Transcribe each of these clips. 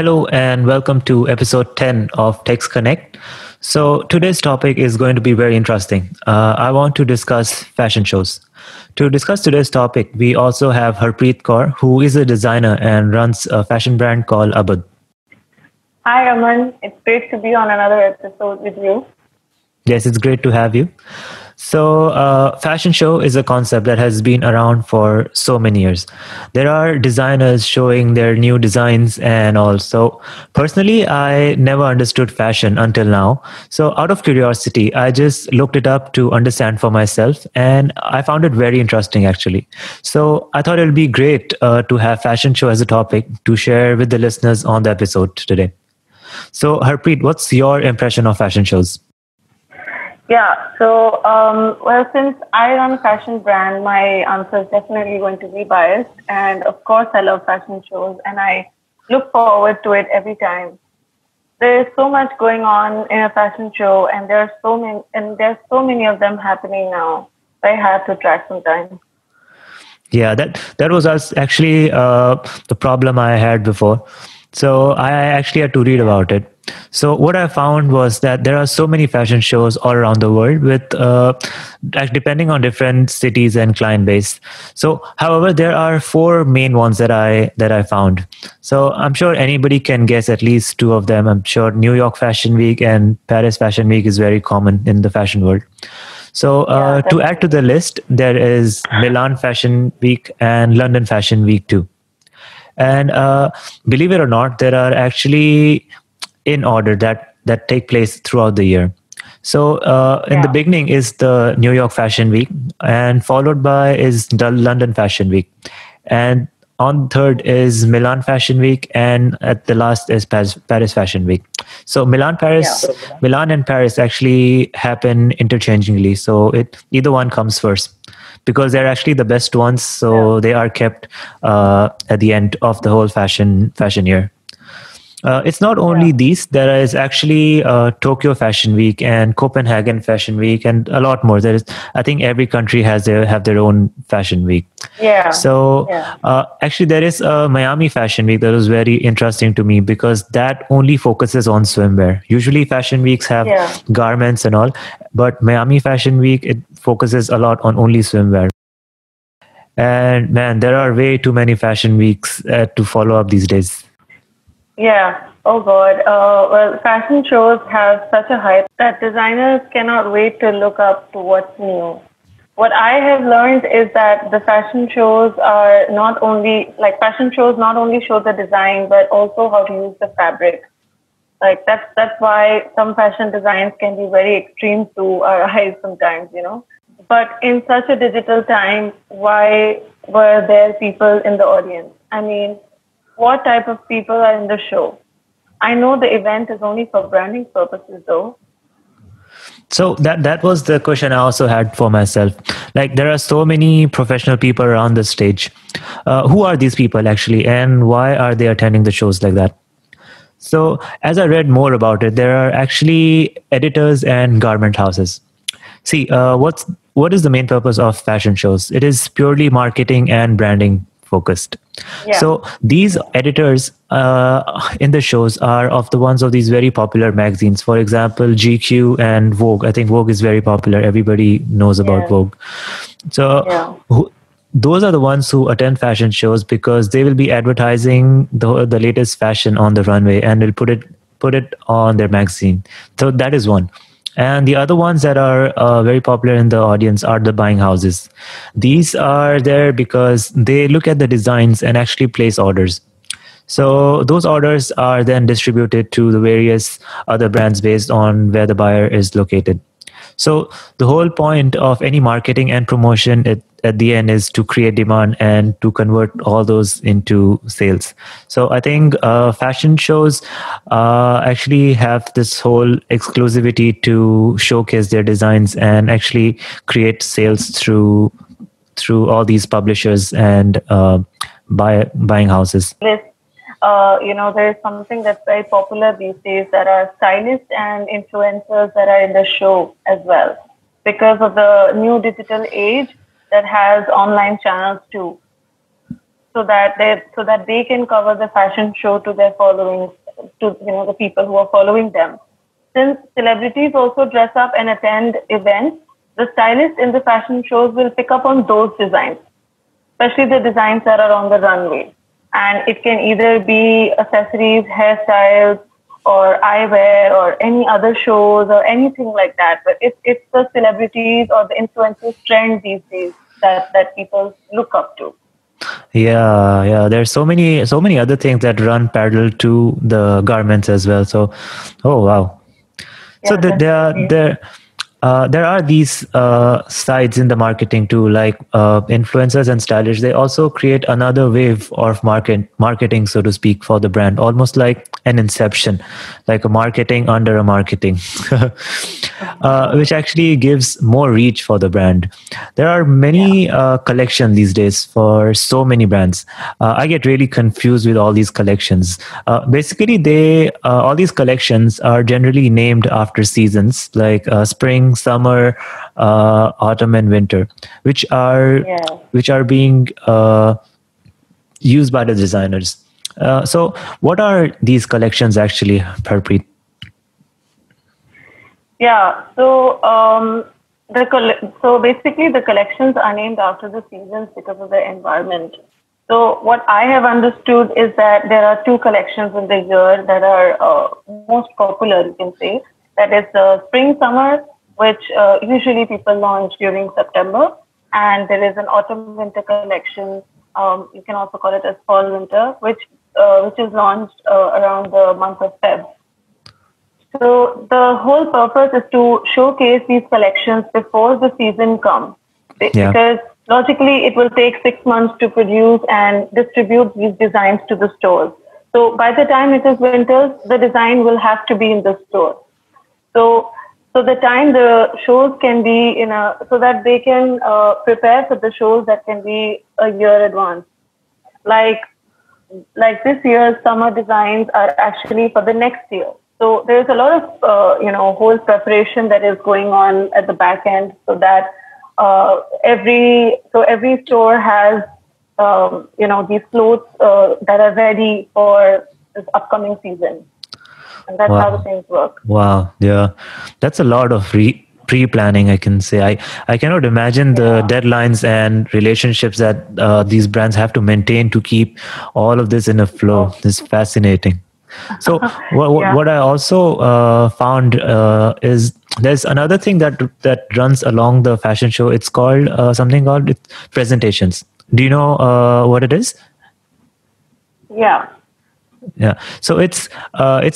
Hello and welcome to episode 10 of Tex Connect. So, today's topic is going to be very interesting. I want to discuss fashion shows. To discuss today's topic, we also have Harpreet Kaur, who is a designer and runs a fashion brand called Aabaddha. Hi, Aman. It's great to be on another episode with you. Yes, it's great to have you. So, fashion show is a concept that has been around for so many years. There are designers showing their new designs, and also, personally, I never understood fashion until now. So, out of curiosity, I just looked it up to understand for myself, and I found it very interesting actually. So, I thought it would be great to have fashion show as a topic to share with the listeners on the episode today. So, Harpreet, what's your impression of fashion shows? Well, since I run a fashion brand, my answer is definitely going to be biased. And of course, I love fashion shows and I look forward to it every time. There's so much going on in a fashion show, and there's so many of them happening now. I have to track sometimes. Yeah, that was actually the problem I had before. So I actually had to read about it. So what I found was that there are so many fashion shows all around the world with depending on different cities and client base. So, however, there are four main ones that I found. So I'm sure anybody can guess at least two of them. I'm sure New York Fashion Week and Paris Fashion Week is very common in the fashion world. So to add to the list, there is Milan Fashion Week and London Fashion Week too. And believe it or not, there are actually in order that take place throughout the year. So in the Yeah. beginning is the New York Fashion Week, and followed by is the London Fashion Week, and on third is Milan Fashion Week, and at the last is Paris Fashion Week. So Yeah. Milan and Paris actually happen interchangingly. So it either one comes first because they're actually the best ones. Yeah. So they are kept at the end of the whole fashion year. It's not only Yeah. these. There is actually Tokyo Fashion Week and Copenhagen Fashion Week and a lot more. There is, I think, every country have their own fashion week. Yeah. So Yeah. actually, there is a Miami Fashion Week that was very interesting to me because that only focuses on swimwear. Usually, fashion weeks have Yeah. garments and all, but Miami Fashion Week it focuses a lot on only swimwear. And man, there are way too many fashion weeks to follow up these days. Yeah. Oh God. Well, fashion shows have such a hype that designers cannot wait to look up to what's new. What I have learned is that the fashion shows are not only like fashion shows not only show the design but also how to use the fabric. Like that's why some fashion designs can be very extreme to our eyes sometimes. But in such a digital time, why were there people in the audience? I mean, what type of people are in the show? I know the event is only for branding purposes, though. So that was the question I also had for myself. Like there are so many professional people around the stage. Who are these people actually, and why are they attending the shows like that? So as I read more about it, there are actually editors and garment houses. See, what is the main purpose of fashion shows? It is purely marketing and branding focused. Yeah, So these editors in the shows are of the ones of these very popular magazines. For example, GQ and Vogue. I think Vogue is very popular. Everybody knows about yeah, Vogue. So yeah, those are the ones who attend fashion shows because they will be advertising the latest fashion on the runway and will put it on their magazine. So that is one. And the other ones that are very popular in the audience are the buying houses. These are there because they look at the designs and actually place orders. So those orders are then distributed to the various other brands based on where the buyer is located. So the whole point of any marketing and promotion at the end is to create demand and to convert all those into sales. So I think fashion shows actually have this whole exclusivity to showcase their designs and actually create sales through all these publishers and buying houses. list. There is something that's very popular these days that are stylists and influencers that are in the show as well because of the new digital age that has online channels too. so that they can cover the fashion show to their followings, to the people who are following them. Since celebrities also dress up and attend events, the stylists in the fashion shows will pick up on those designs, especially the designs that are on the runway. And it can either be accessories, hairstyles, or eyewear, or any other shows, or anything like that. But it's the celebrities or the influencers trend these days that people look up to. Yeah, yeah. There's so many other things that run parallel to the garments as well. So, oh wow. So Yeah, definitely. there are these sides in the marketing too, like influencers and stylists. They also create another wave of marketing, so to speak, for the brand, almost like an inception, like a marketing under a marketing, which actually gives more reach for the brand. There are Yeah. many collections these days for so many brands. I get really confused with all these collections. Basically, they all these collections are generally named after seasons like spring, summer, autumn, and winter, which are Yeah. being used by the designers. So, what are these collections actually, Harpreet? Yeah. So basically the collections are named after the seasons because of the environment. So what I have understood is that there are two collections in the year that are most popular, you can say. That is the spring summer, which usually people launch during September, and there is an autumn winter collection. You can also call it as fall winter, which is launched around the month of Feb. So the whole purpose is to showcase these collections before the season comes, Yeah. because logically it will take 6 months to produce and distribute these designs to the stores. So by the time it is winter, the design will have to be in the store. So so the time the shows can be so that they can prepare for the shows that can be a year advance. Like like this year's summer designs are actually for the next year. So there's a lot of whole preparation that is going on at the back end, so that every store has these clothes that are ready for this upcoming season, and that's how the Wow. things work. Wow. Yeah. That's a lot of pre-planning, I can say. I cannot imagine the Yeah. deadlines and relationships that these brands have to maintain to keep all of this in a flow. Oh, It's fascinating. So yeah. what I also found is there's another thing that runs along the fashion show. It's called something called presentations. Do you know what it is? Yeah. Yeah, so it's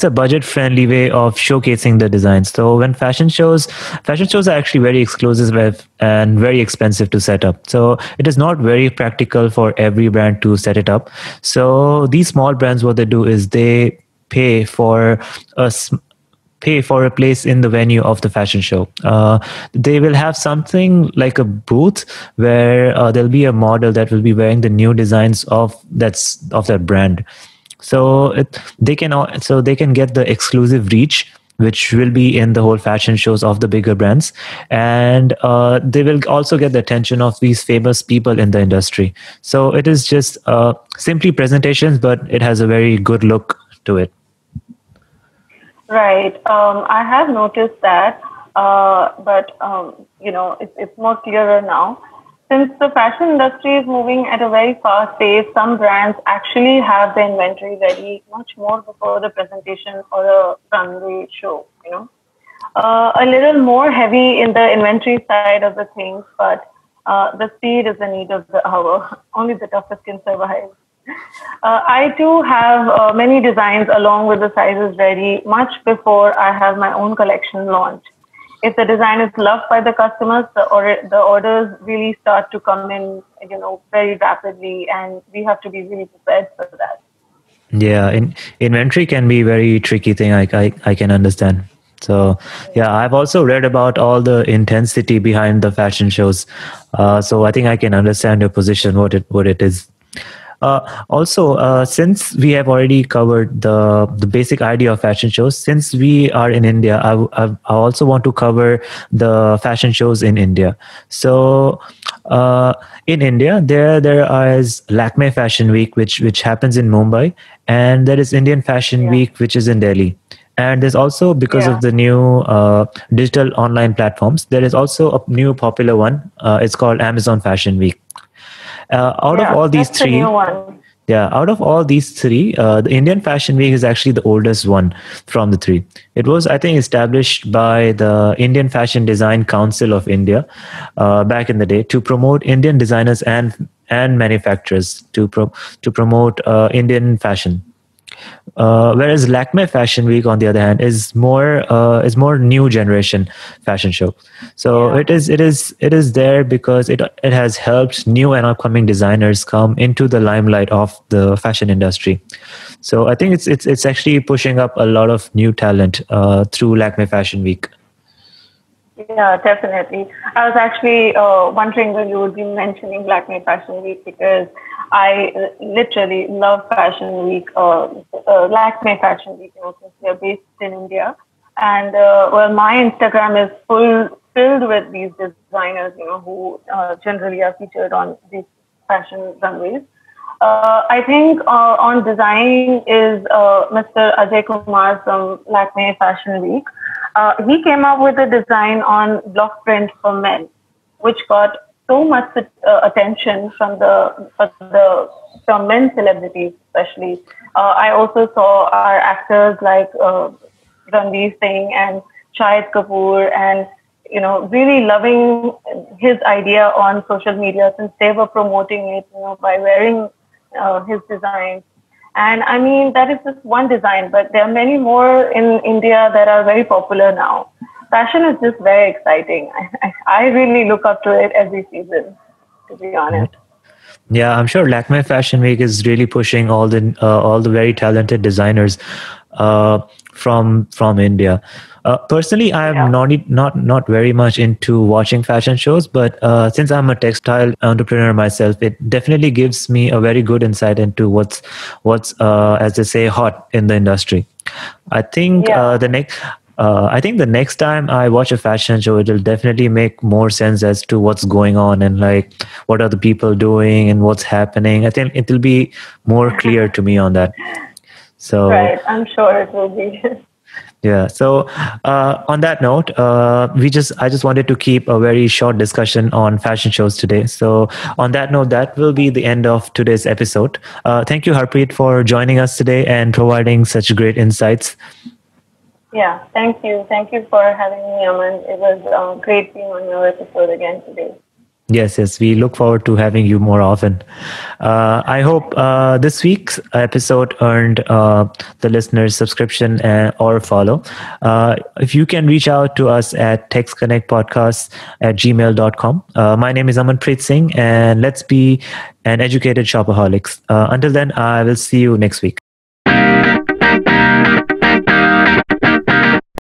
a budget friendly way of showcasing the designs. So when fashion shows are actually very exclusive and very expensive to set up. So it is not very practical for every brand to set it up. So these small brands, what they do is they pay for a pay for a place in the venue of the fashion show. They will have something like a booth where there'll be a model that will be wearing the new designs of that brand. So they can get the exclusive reach, which will be in the whole fashion shows of the bigger brands, and they will also get the attention of these famous people in the industry. So it is just simply presentations, but it has a very good look to it. Right. I have noticed that, but it's more clearer now. Since the fashion industry is moving at a very fast pace, some brands actually have the inventory ready much more before the presentation or a runway show. A little more heavy in the inventory side of the things, but the speed is the need of the hour. Only the toughest can survive. I too have many designs along with the sizes ready much before I have my own collection launched. If the design is loved by the customers, the orders really start to come in, very rapidly, and we have to be really prepared for that. Yeah, inventory can be very tricky thing. I can understand. So yeah, I've also read about all the intensity behind the fashion shows. So I think I can understand your position, what it is. Also, since we have already covered the basic idea of fashion shows, since we are in India, I also want to cover the fashion shows in India. So Uh, in India, there is Lakme Fashion Week, which happens in Mumbai, and there is Indian Fashion Yeah. Week, which is in Delhi. And there's also, because of Yeah. the new digital online platforms, there is also a new popular one. It's called Amazon Fashion Week. Out of Yeah. all these That's the new three, one. yeah, out of all these three, the Indian Fashion Week is actually the oldest one from the three. It was, I think, established by the Indian Fashion Design Council of India back in the day to promote Indian designers and manufacturers to promote Indian fashion. Whereas Lakme Fashion Week, on the other hand, is more new generation fashion show. So Yeah. it is there because it has helped new and upcoming designers come into the limelight of the fashion industry. So I think it's actually pushing up a lot of new talent through Lakme Fashion Week. Yeah, definitely. I was actually wondering when you would be mentioning Black May Fashion Week because I literally love Fashion Week, Black May Fashion Week, since we're based in India. And well, my Instagram is filled with these designers, who generally are featured on these fashion runways. I think on design is Mr. Ajay Kumar from Lakme Fashion Week. He came up with a design on block print for men, which got so much attention from men celebrities, especially. I also saw our actors like Ranveer Singh and Shahid Kapoor, and really loving his idea on social media since they were promoting it, by wearing his designs. And I mean, that is just one design, but there are many more in India that are very popular now. Fashion is just very exciting. I really look up to it every season, to be honest. Yeah, I'm sure Lakme Fashion Week is really pushing all the very talented designers uh, from India. Personally, I'm Yeah. not very much into watching fashion shows, but since I'm a textile entrepreneur myself, it definitely gives me a very good insight into what's as they say hot in the industry. I think Yeah. the next time I watch a fashion show, it'll definitely make more sense as to what's going on and like what are the people doing and what's happening. I think it'll be more clear to me on that. So Right. I'm sure it will be. yeah. So on that note, I just wanted to keep a very short discussion on fashion shows today. So on that note, that will be the end of today's episode. Thank you, Harpreet, for joining us today and providing such great insights. Yeah. Thank you. Thank you for having me, Aman. It was great being on your episode again today. Yes, yes. We look forward to having you more often. I hope this week's episode earned the listeners' subscription or follow. If you can reach out to us at textconnectpodcasts@gmail.com. My name is Amanpreet Singh, and let's be an educated shopaholics. Until then, I will see you next week.